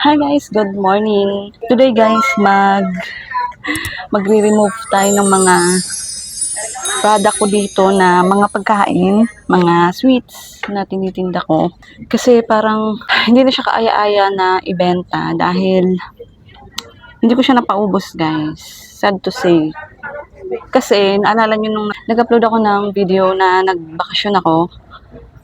Hi guys, good morning. Today guys, magre-remove tayo ng mga product ko dito na mga pagkain, mga sweets na tinitinda ko. Kasi parang hindi na siya kaaya-aya na ibenta dahil hindi ko siya napaubos guys. Sad to say. Kasi naalala nyo nung nag-upload ako ng video na nagbakasyon ako.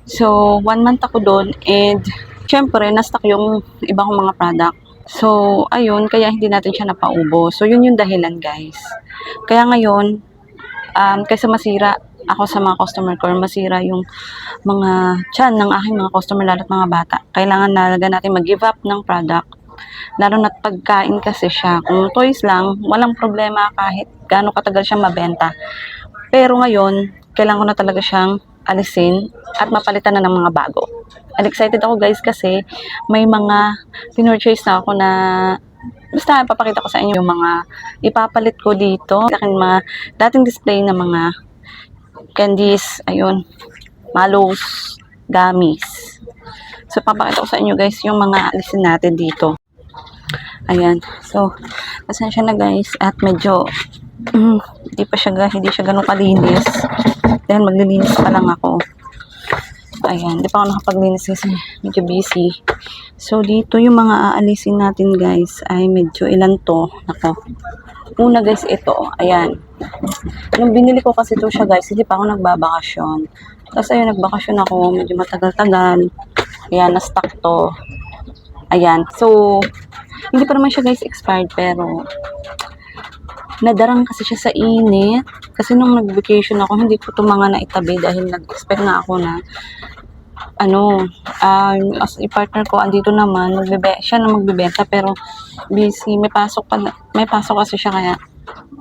So, 1 month ako doon and syempre, na-stock yung ibang mga product. So, ayun, kaya hindi natin siya napaubo. So, yun yung dahilan, guys. Kaya ngayon, kaysa masira ako sa mga customer ko, or masira yung mga tiyan ng aking mga customer, lalo't mga bata, kailangan talaga natin mag-give up ng product. Lalo na't pagkain kasi siya. Kung toys lang, walang problema kahit gaano katagal siya mabenta. Pero ngayon, kailangan ko na talaga siyang alisin at mapalitan na ng mga bago. And excited ako guys kasi may mga pinurchase na ako na basta papakita ko sa inyo yung mga ipapalit ko dito. Sa akin mga dating display na mga candies, ayun, malos, gummies. So papakita ko sa inyo guys yung mga alisin natin dito. Ayan. So, pasensya na guys at medyo hindi siya ganun kalinis. Dahil maglilinis pa lang ako. Ayan, di pa ako nakapaglinis kasi medyo busy. So, dito yung mga aalisin natin guys ay medyo ilan to. Nako. Una guys, ito. Ayan. Nung binili ko kasi ito siya guys, hindi pa ako nagbabakasyon. Tapos ayun, nagbakasyon ako. Medyo matagal-tagal. Ayan, na-stock to. Ayan. So, hindi pa naman siya guys expired pero nadarang kasi siya sa init. Kasi nung nag-vacation ako, hindi ko ito mga naitabi dahil nag-expect na ako na as a partner ko andito naman, siya na magbebenta pero busy, may pasok kasi siya kaya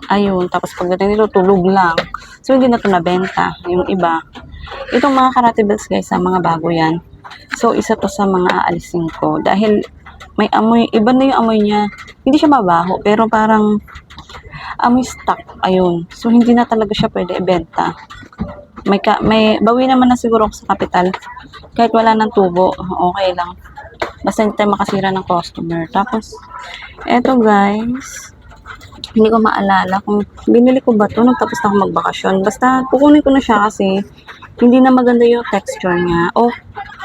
ayun, tapos pagdating nito tulog lang. So hindi na ito nabenta, yung iba. Itong mga karate belts guys, mga bago yan. So isa to sa mga aalisin ko dahil may amoy, iba na yung amoy niya. Hindi siya mabaho pero parang amoy stock, ayun. So hindi na talaga siya pwede ibenta. May bawi naman na siguro ako sa kapital. Kahit wala ng tubo, okay lang. Basta hindi tayo makasira ng customer. Tapos, eto guys, hindi ko maalala kung binili ko ba to nung tapos na ako magbakasyon. Basta kukunin ko na siya kasi hindi na maganda yung texture niya. O,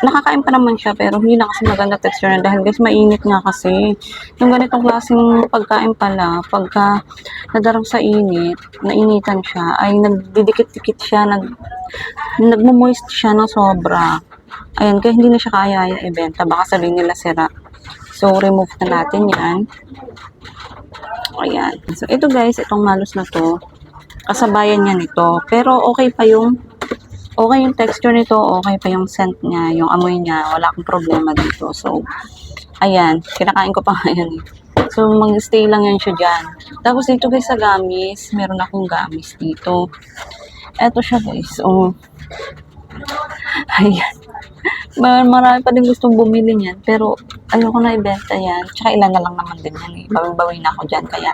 nakakain pa naman siya pero hindi na kasi maganda texture niya dahil guys mainit nga kasi. Yung ganitong klaseng pagkain pala, pagka nadarang sa init, nainitan siya, ay nagdidikit-dikit siya, nagmo-moist siya ng sobra. Ayan, kaya hindi na siya kaya ibenta. Baka sabihin nila sira. So, remove na natin yan. Ayan. So, ito guys, itong malos na to, kasabayan niya nito. Pero okay yung texture nito, okay pa yung scent niya, yung amoy niya, wala akong problema dito. So, ayan, kinakain ko pa ngayon eh. So, mag-stay lang yan siya dyan. Tapos dito guys sa gummies, meron akong gummies dito. Eto siya guys, oh. Ayan. Marami pa din gustong bumili niyan, pero ayoko na ibenta yan. Tsaka ilan na lang naman din yan eh. Bawi-bawi na ako dyan, kaya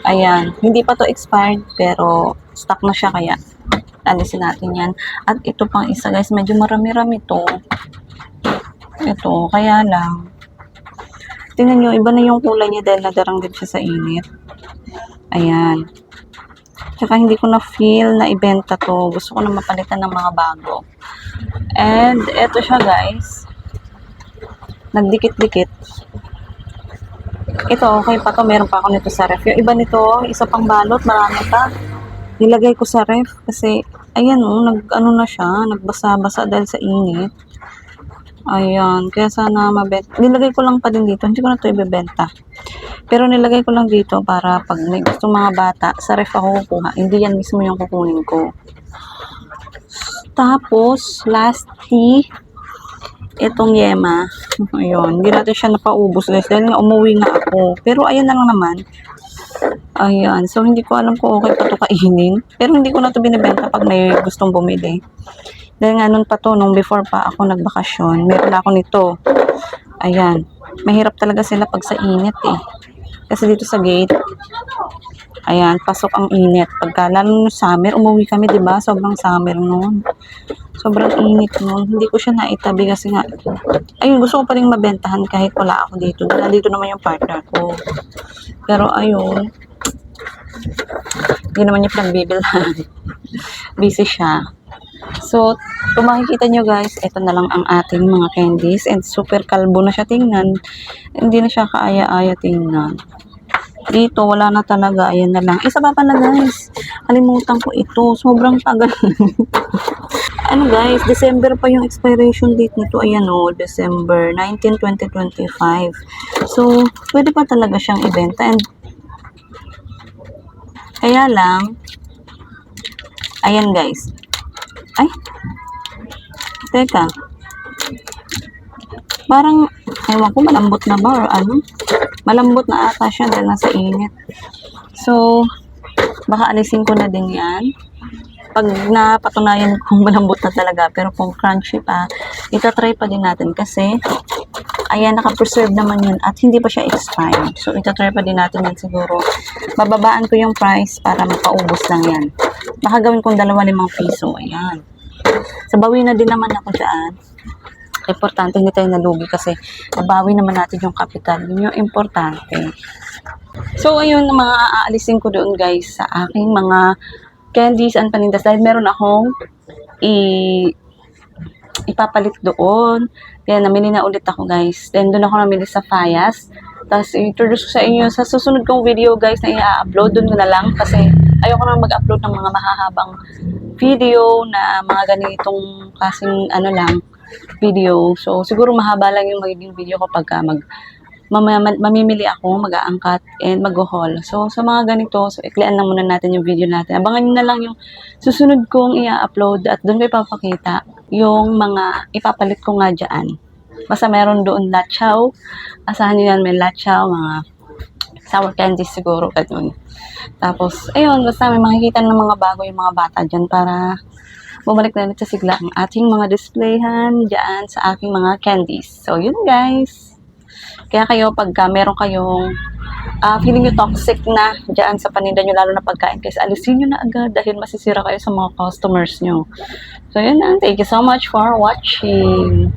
ayan. Hindi pa to expired, pero stock na siya, kaya alisin natin yan. At ito pang isa guys, medyo marami-rami to. Ito, kaya lang. Tingnan nyo, iba na yung kulay niya dahil nadarang din siya sa init. Ayan. Tsaka hindi ko na feel na ibenta to. Gusto ko na mapalitan ng mga bago. And eto siya guys. Nagdikit-dikit. Ito, okay pa to. Meron pa ako nito sa ref. Yung iba nito, isa pang balot, marami pa. Nilagay ko sa ref kasi ayan na siya, nagbasa-basa dahil sa init. Ayan, kaya sana mabenta. Nilagay ko lang pa din dito, hindi ko na ito ibebenta. Pero nilagay ko lang dito para pag may gusto mga bata, sa ref ako kukuha. Hindi yan mismo yung kukunin ko. Tapos, lastly, itong yema. Ayun, hindi natin siya napaubos guys dahil nga umuwi nga ako. Pero ayan na lang naman. Ayan. So, hindi ko alam kung okay pa ito kainin. Pero hindi ko na ito binibenta pag may gustong bumili. Dahil nga nun pa to, nung before pa ako nagbakasyon, meron ako nito. Ayan. Mahirap talaga sila pag sa init eh. Kasi dito sa gate, Ayan, pasok ang init. Pagka lalo nung summer, umuwi kami, 'di ba? Sobrang summer noon. Sobrang init noon. Hindi ko siya naitabi kasi nga, ayun, gusto ko pa rin mabentahan kahit wala ako dito. Nandito naman yung partner ko. Pero ayun, hindi naman niya pinagbibilhan. Busy siya. So, kung makikita nyo guys, ito na lang ang ating mga candies. And super kalbo na siya tingnan. Hindi na siya kaaya-aya tingnan. Dito, wala na talaga. Ayan na lang. Isa pa pala guys. Kalimutan ko ito. Sobrang tagal. Ano guys, December pa yung expiration date nito. Ayan o, December 19, 2025. So, pwede pa talaga siyang ibenta. And, kaya lang, ayan guys. Ay, teka. Parang, ewan ko, malambot na ba or ano? Malambot na ata siya dahil nasa init. So, baka alisin ko na din yan. Pag napatunayan kung malambot na talaga, pero kung crunchy pa, itatry pa din natin kasi, ayan, naka-preserve naman yun at hindi pa siya expired. So, itatry pa din natin yan siguro. Bababaan ko yung price para mapaubos lang yan. Baka gawin kong 2-5 piso. Ayan. So, bawi na din naman ako dyan. Importante, hindi tayo nalugi kasi nabawi naman natin yung capital. Yun yung importante. So, ayun, mga aalisin ko doon guys sa aking mga candies and panindas. Dahil meron akong ipapalit doon. Kaya namili na ulit ako guys. Then, doon ako namili sa Fayas. Tapos, introduce ko sa inyo sa susunod kong video guys na i-upload. Doon ko na lang kasi ayoko na mag-upload ng mga mahahabang video na mga ganitong kasing ano lang, video. So, siguro mahaba lang yung magiging video ko pagka mamimili ako, mag-aangkat, and mag-haul. So, sa mga ganito, so, iklian lang muna natin yung video natin. Abangan nyo na lang yung susunod kong i-upload at doon ko ipapakita yung mga ipapalit ko nga dyan. Basta meron doon lachaw. Asahan nyo yan, may lachaw, mga sour candies siguro. Ganun. Tapos, ayun, basta may makikita ng mga bago yung mga bata dyan para bumalik na ulit sa sigla ang ating mga displayhan dyan sa aking mga candies. So, yun guys. Kaya kayo, pagka meron kayong feeling nyo toxic na dyan sa paninda nyo, lalo na pagkain, kasi alisin nyo na agad dahil masisira kayo sa mga customers nyo. So, yun na. Thank you so much for watching.